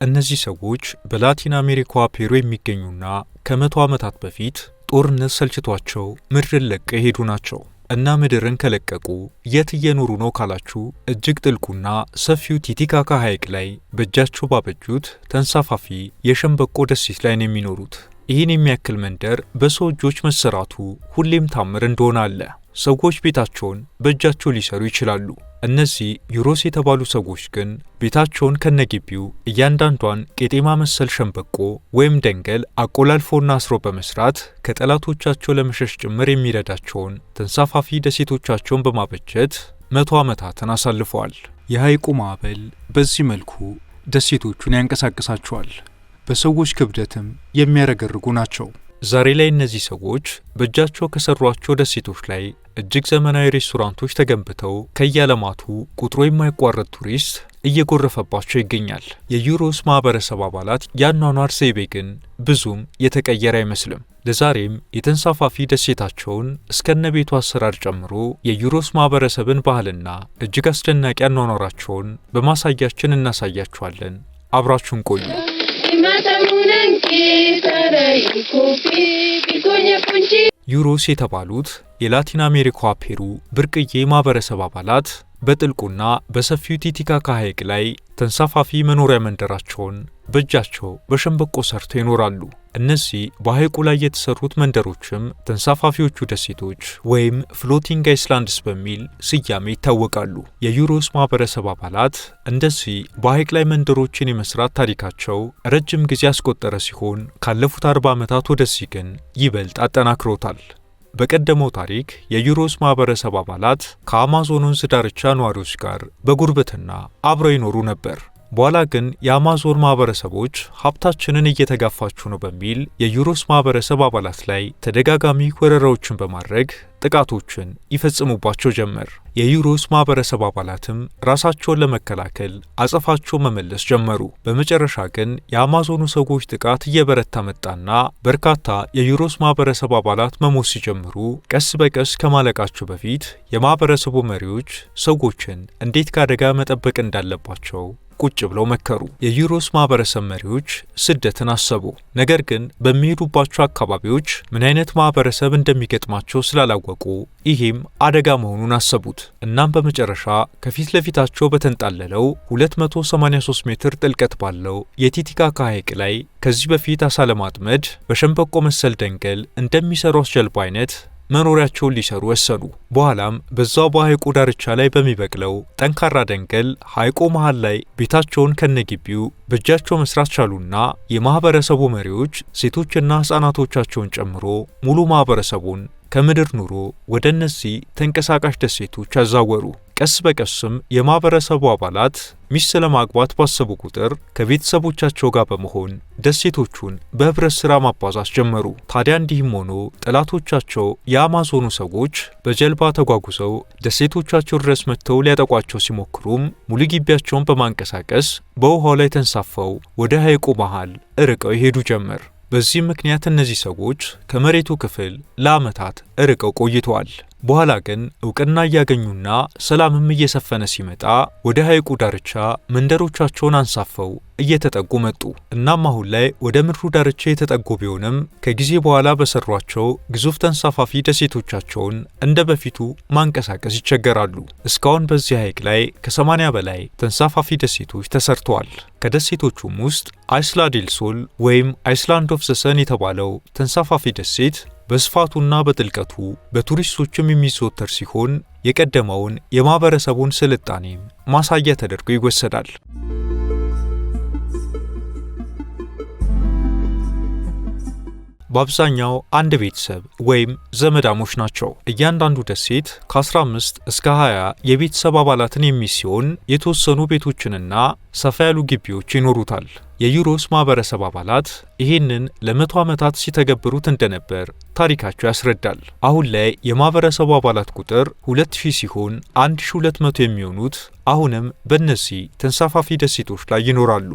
እነዚህ ሰዎች በላቲን አሜሪካዋ ፔሩ የሚገኙና ከ100 ዓመታት በፊት ጦርነት ሰልችቷቸው ምድርን ለቀው የሄዱ ናቸው። እና ምድርን ከለቀቁ የት እየኖሩ ነው ካላችሁ እጅግ ጥልቁና ሰፊው ቲቲካካ ሐይቅ ላይ በእጃቸው ባበጁት ተንሳፋፊ የሸምበቆ ደሴት ላይ ነው የሚኖሩት። ይህን የሚያክል መንደር በሰው እጆች መሰራቱ ሁሌም ታምር እንደሆነ አለ። ሰዎች ቤታቸውን በእጃቸው ሊሰሩ ይችላሉ። እነዚህ ዩሮስ የተባሉ ሰዎች ግን ቤታቸውን ከነግቢው እያንዳንዷን ቄጤማ መሰል ሸምበቆ ወይም ደንገል አቆላልፎና አስሮ በመስራት ከጠላቶቻቸው ለመሸሽ ጭምር የሚረዳቸውን ተንሳፋፊ ደሴቶቻቸውን በማበጀት 100 ዓመታትን አሳልፈዋል። የሐይቁ ማዕበል በዚህ መልኩ ደሴቶቹን ያንቀሳቅሳቸዋል። በሰዎች ክብደትም የሚያረገርጉ ናቸው። ዛሬ ላይ እነዚህ ሰዎች በእጃቸው ከሰሯቸው ደሴቶች ላይ እጅግ ዘመናዊ ሬስቶራንቶች ተገንብተው ከየዓለማቱ ቁጥሩ የማይቋረጥ ቱሪስት እየጎረፈባቸው ይገኛል። የዩሮስ ማህበረሰብ አባላት የአኗኗር ዘይቤ ግን ብዙም የተቀየረ አይመስልም። ለዛሬም የተንሳፋፊ ደሴታቸውን እስከነ ቤቱ አሰራር ጨምሮ የዩሮስ ማህበረሰብን ባህልና እጅግ አስደናቂ አኗኗራቸውን በማሳያችን እናሳያችኋለን። አብራችሁን ቆዩ። ዩሮስ የተባሉት የላቲን አሜሪካዋ ፔሩ ብርቅዬ ማህበረሰብ አባላት በጥልቁና በሰፊው ቲቲካካ ሐይቅ ላይ ተንሳፋፊ መኖሪያ መንደራቸውን በእጃቸው በሸምበቆ ሰርተው ይኖራሉ። እነዚህ በሐይቁ ላይ የተሰሩት መንደሮችም ተንሳፋፊዎቹ ደሴቶች ወይም ፍሎቲንግ አይስላንድስ በሚል ስያሜ ይታወቃሉ። የዩሮስ ማህበረሰብ አባላት እንደዚህ በሐይቅ ላይ መንደሮችን የመስራት ታሪካቸው ረጅም ጊዜ ያስቆጠረ ሲሆን ካለፉት 40 ዓመታት ወደዚህ ግን ይበልጥ አጠናክሮታል። በቀደመው ታሪክ የዩሮስ ማህበረሰብ አባላት ከአማዞን ወንዝ ዳርቻ ነዋሪዎች ጋር በጉርብትና አብረው ይኖሩ ነበር። በኋላ ግን የአማዞን ማህበረሰቦች ሀብታችንን እየተጋፋችሁ ነው በሚል የዩሮስ ማህበረሰብ አባላት ላይ ተደጋጋሚ ወረራዎችን በማድረግ ጥቃቶችን ይፈጽሙባቸው ጀመር። የዩሮስ ማህበረሰብ አባላትም ራሳቸውን ለመከላከል አጸፋቸው መመለስ ጀመሩ። በመጨረሻ ግን የአማዞኑ ሰዎች ጥቃት እየበረታ መጣና በርካታ የዩሮስ ማህበረሰብ አባላት መሞት ሲጀምሩ ቀስ በቀስ ከማለቃቸው በፊት የማህበረሰቡ መሪዎች ሰዎችን እንዴት ከአደጋ መጠበቅ እንዳለባቸው ቁጭ ብለው መከሩ። የዩሮስ ማህበረሰብ መሪዎች ስደትን አሰቡ። ነገር ግን በሚሄዱባቸው አካባቢዎች ምን አይነት ማህበረሰብ እንደሚገጥማቸው ስላላወቁ ይህም አደጋ መሆኑን አሰቡት። እናም በመጨረሻ ከፊት ለፊታቸው በተንጣለለው 283 ሜትር ጥልቀት ባለው የቲቲካካ ሐይቅ ላይ ከዚህ በፊት አሳ ለማጥመድ በሸምበቆ መሰል ደንገል እንደሚሰሩ ጀልባ አይነት መኖሪያቸውን ሊሰሩ ወሰኑ። በኋላም በዛው በሐይቁ ዳርቻ ላይ በሚበቅለው ጠንካራ ደንገል ሐይቁ መሃል ላይ ቤታቸውን ከነግቢው በእጃቸው መስራት ቻሉና የማህበረሰቡ መሪዎች ሴቶችና ሕፃናቶቻቸውን ጨምሮ ሙሉ ማህበረሰቡን ከምድር ኑሮ ወደ እነዚህ ተንቀሳቃሽ ደሴቶች አዛወሩ። ቀስ በቀስም የማህበረሰቡ አባላት ሚስት ለማግባት ባሰቡ ቁጥር ከቤተሰቦቻቸው ጋር በመሆን ደሴቶቹን በህብረት ሥራ ማባዛት ጀመሩ። ታዲያ እንዲህም ሆኖ ጠላቶቻቸው የአማዞኑ ሰዎች በጀልባ ተጓጉዘው ደሴቶቻቸው ድረስ መጥተው ሊያጠቋቸው ሲሞክሩም ሙሉ ግቢያቸውን በማንቀሳቀስ በውሃው ላይ ተንሳፈው ወደ ሐይቁ መሃል ርቀው ይሄዱ ጀመር። በዚህም ምክንያት እነዚህ ሰዎች ከመሬቱ ክፍል ለዓመታት ርቀው ቆይተዋል። በኋላ ግን እውቅና እያገኙና ሰላምም እየሰፈነ ሲመጣ ወደ ሐይቁ ዳርቻ መንደሮቻቸውን አንሳፈው እየተጠጉ መጡ። እናም አሁን ላይ ወደ ምድሩ ዳርቻ የተጠጉ ቢሆንም ከጊዜ በኋላ በሰሯቸው ግዙፍ ተንሳፋፊ ደሴቶቻቸውን እንደ በፊቱ ማንቀሳቀስ ይቸገራሉ። እስካሁን በዚህ ሐይቅ ላይ ከ80 በላይ ተንሳፋፊ ደሴቶች ተሰርተዋል። ከደሴቶቹም ውስጥ አይስላ ዴል ሶል ወይም አይስላንድ ኦፍ ዘ ሰን የተባለው ተንሳፋፊ ደሴት በስፋቱና በጥልቀቱ በቱሪስቶችም የሚዘወተር ሲሆን የቀደመውን የማህበረሰቡን ስልጣኔም ማሳያ ተደርጎ ይወሰዳል። በአብዛኛው አንድ ቤተሰብ ወይም ዘመዳሞች ናቸው። እያንዳንዱ ደሴት ከ15 እስከ 20 የቤተሰብ አባላትን የሚይዝ ሲሆን የተወሰኑ ቤቶችንና ሰፋ ያሉ ግቢዎች ይኖሩታል። የዩሮስ ማህበረሰብ አባላት ይህንን ለ100 ዓመታት ሲተገብሩት እንደነበር ታሪካቸው ያስረዳል። አሁን ላይ የማህበረሰቡ አባላት ቁጥር 2000 ሲሆን 1200 የሚሆኑት አሁንም በእነዚህ ተንሳፋፊ ደሴቶች ላይ ይኖራሉ።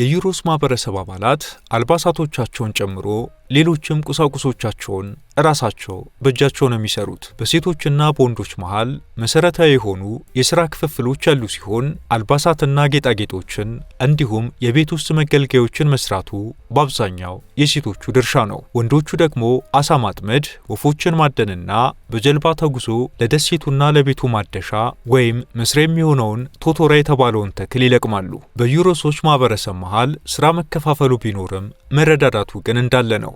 የዩሮስ ማህበረሰብ አባላት አልባሳቶቻቸውን ጨምሮ ሌሎችም ቁሳቁሶቻቸውን ራሳቸው በእጃቸው ነው የሚሰሩት። በሴቶችና በወንዶች መሃል መሰረታዊ የሆኑ የሥራ ክፍፍሎች ያሉ ሲሆን አልባሳትና ጌጣጌጦችን እንዲሁም የቤት ውስጥ መገልገያዎችን መስራቱ በአብዛኛው የሴቶቹ ድርሻ ነው። ወንዶቹ ደግሞ አሳ ማጥመድ፣ ወፎችን ማደንና በጀልባ ተጉዞ ለደሴቱና ለቤቱ ማደሻ ወይም መስሪያ የሚሆነውን ቶቶራ የተባለውን ተክል ይለቅማሉ። በዩሮሶች ማህበረሰብ መሃል ስራ መከፋፈሉ ቢኖርም መረዳዳቱ ግን እንዳለ ነው።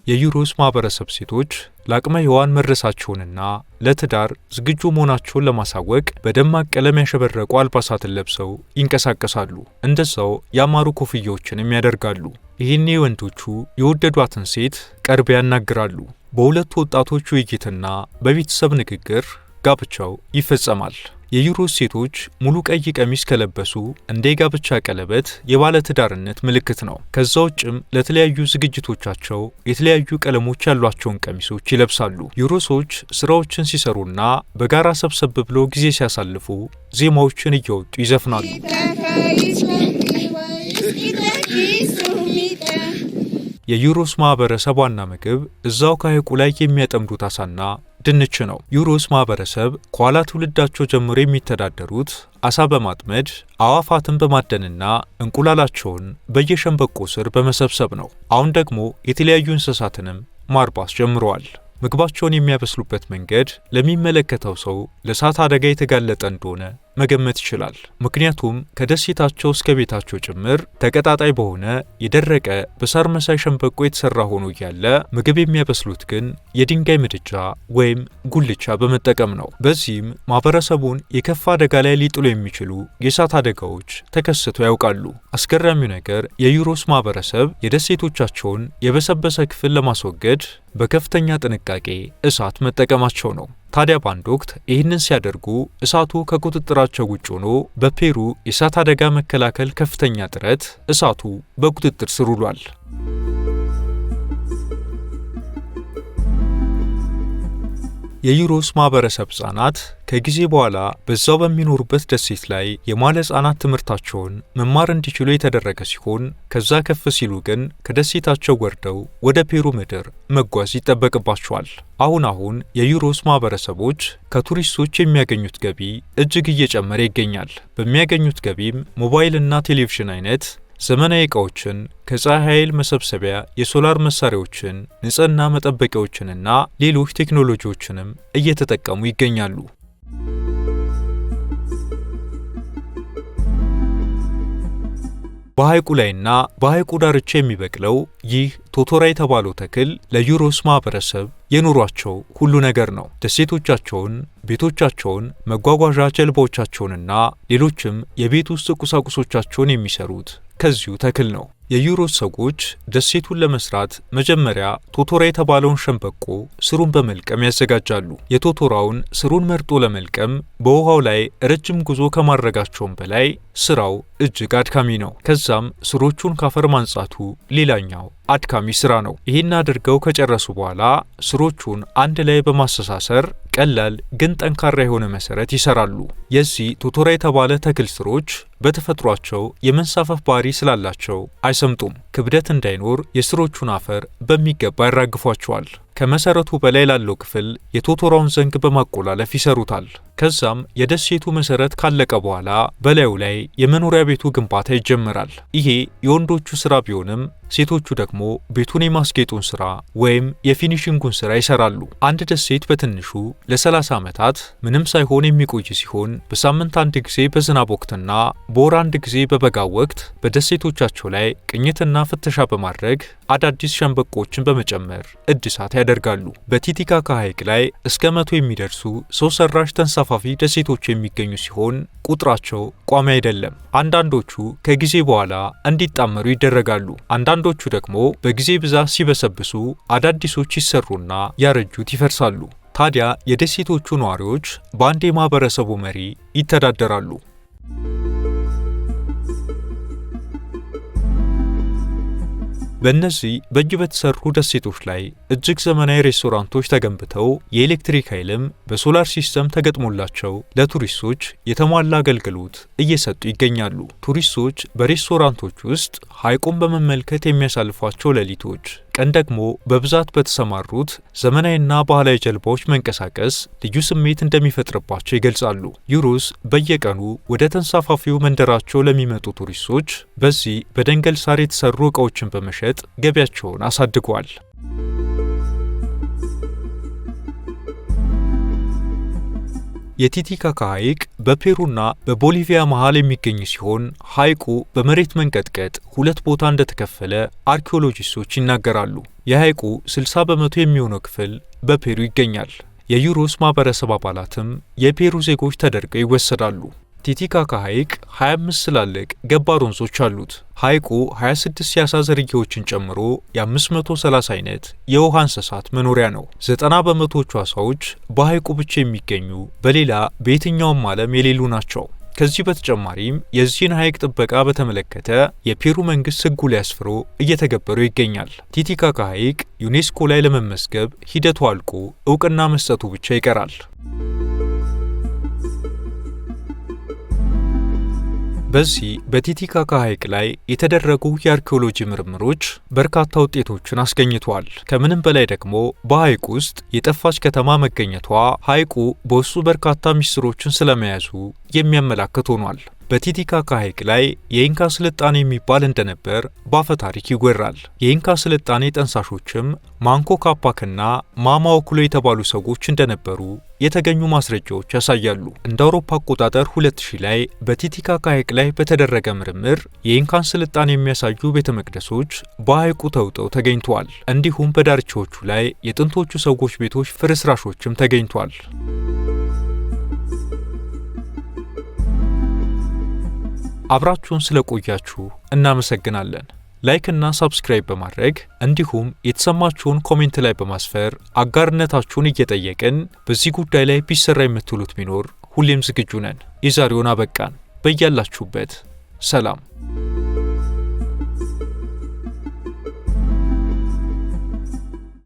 የዩሮስ ማህበረሰብ ሴቶች ለአቅመ ሔዋን መድረሳቸውንና ለትዳር ዝግጁ መሆናቸውን ለማሳወቅ በደማቅ ቀለም ያሸበረቁ አልባሳትን ለብሰው ይንቀሳቀሳሉ። እንደዛው ያማሩ ኮፍያዎችንም ያደርጋሉ። ይህኔ ወንዶቹ የወደዷትን ሴት ቀርበው ያናግራሉ። በሁለቱ ወጣቶች ውይይትና በቤተሰብ ንግግር ጋብቻው ይፈጸማል። የዩሮስ ሴቶች ሙሉ ቀይ ቀሚስ ከለበሱ እንደ የጋብቻ ቀለበት የባለትዳርነት ምልክት ነው። ከዛ ውጭም ለተለያዩ ዝግጅቶቻቸው የተለያዩ ቀለሞች ያሏቸውን ቀሚሶች ይለብሳሉ። ዩሮሶች ስራዎችን ሲሰሩና በጋራ ሰብሰብ ብለው ጊዜ ሲያሳልፉ ዜማዎችን እያወጡ ይዘፍናሉ። የዩሮስ ማህበረሰብ ዋና ምግብ እዛው ከሐይቁ ላይ የሚያጠምዱት አሳና ድንች ነው። ዩሮስ ማህበረሰብ ከኋላ ትውልዳቸው ጀምሮ የሚተዳደሩት አሳ በማጥመድ አዋፋትን በማደንና እንቁላላቸውን በየሸንበቆ ስር በመሰብሰብ ነው። አሁን ደግሞ የተለያዩ እንስሳትንም ማርባት ጀምረዋል። ምግባቸውን የሚያበስሉበት መንገድ ለሚመለከተው ሰው ለእሳት አደጋ የተጋለጠ እንደሆነ መገመት ይችላል። ምክንያቱም ከደሴታቸው እስከ ቤታቸው ጭምር ተቀጣጣይ በሆነ የደረቀ በሳር መሳይ ሸንበቆ የተሰራ ሆኖ እያለ ምግብ የሚያበስሉት ግን የድንጋይ ምድጃ ወይም ጉልቻ በመጠቀም ነው። በዚህም ማህበረሰቡን የከፋ አደጋ ላይ ሊጥሉ የሚችሉ የእሳት አደጋዎች ተከስተው ያውቃሉ። አስገራሚው ነገር የዩሮስ ማህበረሰብ የደሴቶቻቸውን የበሰበሰ ክፍል ለማስወገድ በከፍተኛ ጥንቃቄ እሳት መጠቀማቸው ነው። ታዲያ በአንድ ወቅት ይህንን ሲያደርጉ እሳቱ ከቁጥጥራቸው ውጭ ሆኖ በፔሩ የእሳት አደጋ መከላከል ከፍተኛ ጥረት እሳቱ በቁጥጥር ስር ውሏል። የዩሮስ ማህበረሰብ ህጻናት ከጊዜ በኋላ በዛው በሚኖሩበት ደሴት ላይ የማለ ህጻናት ትምህርታቸውን መማር እንዲችሉ የተደረገ ሲሆን ከዛ ከፍ ሲሉ ግን ከደሴታቸው ወርደው ወደ ፔሩ ምድር መጓዝ ይጠበቅባቸዋል። አሁን የዩሮስ ማህበረሰቦች ከቱሪስቶች የሚያገኙት ገቢ እጅግ እየጨመረ ይገኛል። በሚያገኙት ገቢም ሞባይልና ቴሌቪዥን አይነት ዘመናዊ ዕቃዎችን፣ ከፀሐይ ኃይል መሰብሰቢያ የሶላር መሳሪያዎችን፣ ንጽህና መጠበቂያዎችንና ሌሎች ቴክኖሎጂዎችንም እየተጠቀሙ ይገኛሉ። በሐይቁ ላይና በሐይቁ ዳርቻ የሚበቅለው ይህ ቶቶራ የተባለው ተክል ለዩሮስ ማህበረሰብ የኑሯቸው ሁሉ ነገር ነው። ደሴቶቻቸውን፣ ቤቶቻቸውን፣ መጓጓዣ ጀልባዎቻቸውንና ሌሎችም የቤት ውስጥ ቁሳቁሶቻቸውን የሚሰሩት ከዚሁ ተክል ነው። የዩሮስ ሰዎች ደሴቱን ለመስራት መጀመሪያ ቶቶራ የተባለውን ሸንበቆ ስሩን በመልቀም ያዘጋጃሉ። የቶቶራውን ስሩን መርጦ ለመልቀም በውሃው ላይ ረጅም ጉዞ ከማድረጋቸውም በላይ ስራው እጅግ አድካሚ ነው። ከዛም ስሮቹን ካፈር ማንጻቱ ሌላኛው አድካሚ ስራ ነው። ይህን አድርገው ከጨረሱ በኋላ ስሮቹን አንድ ላይ በማስተሳሰር ቀላል ግን ጠንካራ የሆነ መሰረት ይሰራሉ። የዚህ ቶቶራ የተባለ ተክል ስሮች በተፈጥሯቸው የመንሳፈፍ ባህሪ ስላላቸው አይሰምጡም። ክብደት እንዳይኖር የስሮቹን አፈር በሚገባ ያራግፏቸዋል። ከመሰረቱ በላይ ላለው ክፍል የቶቶራውን ዘንግ በማቆላለፍ ይሰሩታል። ከዛም የደሴቱ መሰረት ካለቀ በኋላ በላዩ ላይ የመኖሪያ ቤቱ ግንባታ ይጀምራል። ይሄ የወንዶቹ ስራ ቢሆንም ሴቶቹ ደግሞ ቤቱን የማስጌጡን ስራ ወይም የፊኒሺንጉን ስራ ይሰራሉ። አንድ ደሴት በትንሹ ለ30 ዓመታት ምንም ሳይሆን የሚቆይ ሲሆን በሳምንት አንድ ጊዜ በዝናብ ወቅትና በወር አንድ ጊዜ በበጋው ወቅት በደሴቶቻቸው ላይ ቅኝትና ፍተሻ በማድረግ አዳዲስ ሸንበቆችን በመጨመር እድሳት ያደርጋሉ። በቲቲካካ ሐይቅ ላይ እስከ 100 የሚደርሱ ሰው ሰራሽ ተንሳፋፊ ደሴቶች የሚገኙ ሲሆን ቁጥራቸው ቋሚ አይደለም። አንዳንዶቹ ከጊዜ በኋላ እንዲጣመሩ ይደረጋሉ። አንዳንዶቹ ደግሞ በጊዜ ብዛት ሲበሰብሱ አዳዲሶች ይሰሩና ያረጁት ይፈርሳሉ። ታዲያ የደሴቶቹ ነዋሪዎች በአንድ የማህበረሰቡ መሪ ይተዳደራሉ። በእነዚህ በእጅ በተሰሩ ደሴቶች ላይ እጅግ ዘመናዊ ሬስቶራንቶች ተገንብተው የኤሌክትሪክ ኃይልም በሶላር ሲስተም ተገጥሞላቸው ለቱሪስቶች የተሟላ አገልግሎት እየሰጡ ይገኛሉ። ቱሪስቶች በሬስቶራንቶች ውስጥ ሐይቁን በመመልከት የሚያሳልፏቸው ሌሊቶች፣ ቀን ደግሞ በብዛት በተሰማሩት ዘመናዊና ባህላዊ ጀልባዎች መንቀሳቀስ ልዩ ስሜት እንደሚፈጥርባቸው ይገልጻሉ። ዩሮስ በየቀኑ ወደ ተንሳፋፊው መንደራቸው ለሚመጡ ቱሪስቶች በዚህ በደንገል ሳር የተሰሩ ዕቃዎችን በመሸጥ ገቢያቸውን አሳድጓል። የቲቲካካ ሐይቅ በፔሩና በቦሊቪያ መሃል የሚገኝ ሲሆን ሐይቁ በመሬት መንቀጥቀጥ ሁለት ቦታ እንደተከፈለ አርኪኦሎጂስቶች ይናገራሉ። የሐይቁ 60 በመቶ የሚሆነው ክፍል በፔሩ ይገኛል። የዩሮስ ማህበረሰብ አባላትም የፔሩ ዜጎች ተደርገው ይወሰዳሉ። ቲቲካካ ሐይቅ 25 ትላልቅ ገባር ወንዞች አሉት። ሐይቁ 26 የዓሳ ዝርያዎችን ጨምሮ የ530 አይነት የውሃ እንስሳት መኖሪያ ነው። 90 በመቶዎቹ ዓሳዎች በሐይቁ ብቻ የሚገኙ በሌላ በየትኛውም ዓለም የሌሉ ናቸው። ከዚህ በተጨማሪም የዚህን ሐይቅ ጥበቃ በተመለከተ የፔሩ መንግስት ሕጉ ላይ አስፍሮ እየተገበረ ይገኛል። ቲቲካካ ሐይቅ ዩኔስኮ ላይ ለመመዝገብ ሂደቱ አልቆ እውቅና መስጠቱ ብቻ ይቀራል። በዚህ በቲቲካካ ሐይቅ ላይ የተደረጉ የአርኪኦሎጂ ምርምሮች በርካታ ውጤቶችን አስገኝቷል። ከምንም በላይ ደግሞ በሐይቁ ውስጥ የጠፋች ከተማ መገኘቷ ሐይቁ በውስጡ በርካታ ሚስጥሮችን ስለመያዙ የሚያመላክት ሆኗል። በቲቲካካ ሐይቅ ላይ የኢንካ ስልጣኔ የሚባል እንደነበር በአፈ ታሪክ ይወራል። የኢንካ ስልጣኔ ጠንሳሾችም ማንኮ ካፓክና ማማ ኦኩሎ የተባሉ ሰዎች እንደነበሩ የተገኙ ማስረጃዎች ያሳያሉ። እንደ አውሮፓ አቆጣጠር 2000 ላይ በቲቲካካ ሐይቅ ላይ በተደረገ ምርምር የኢንካን ስልጣኔ የሚያሳዩ ቤተ መቅደሶች በሐይቁ ተውጠው ተገኝተዋል። እንዲሁም በዳርቻዎቹ ላይ የጥንቶቹ ሰዎች ቤቶች ፍርስራሾችም ተገኝተዋል። አብራችሁን ስለቆያችሁ እናመሰግናለን። ላይክ እና ሰብስክራይብ በማድረግ እንዲሁም የተሰማችሁን ኮሜንት ላይ በማስፈር አጋርነታችሁን እየጠየቅን በዚህ ጉዳይ ላይ ቢሰራ የምትሉት ቢኖር ሁሌም ዝግጁ ነን። የዛሬውን አበቃን። በያላችሁበት ሰላም።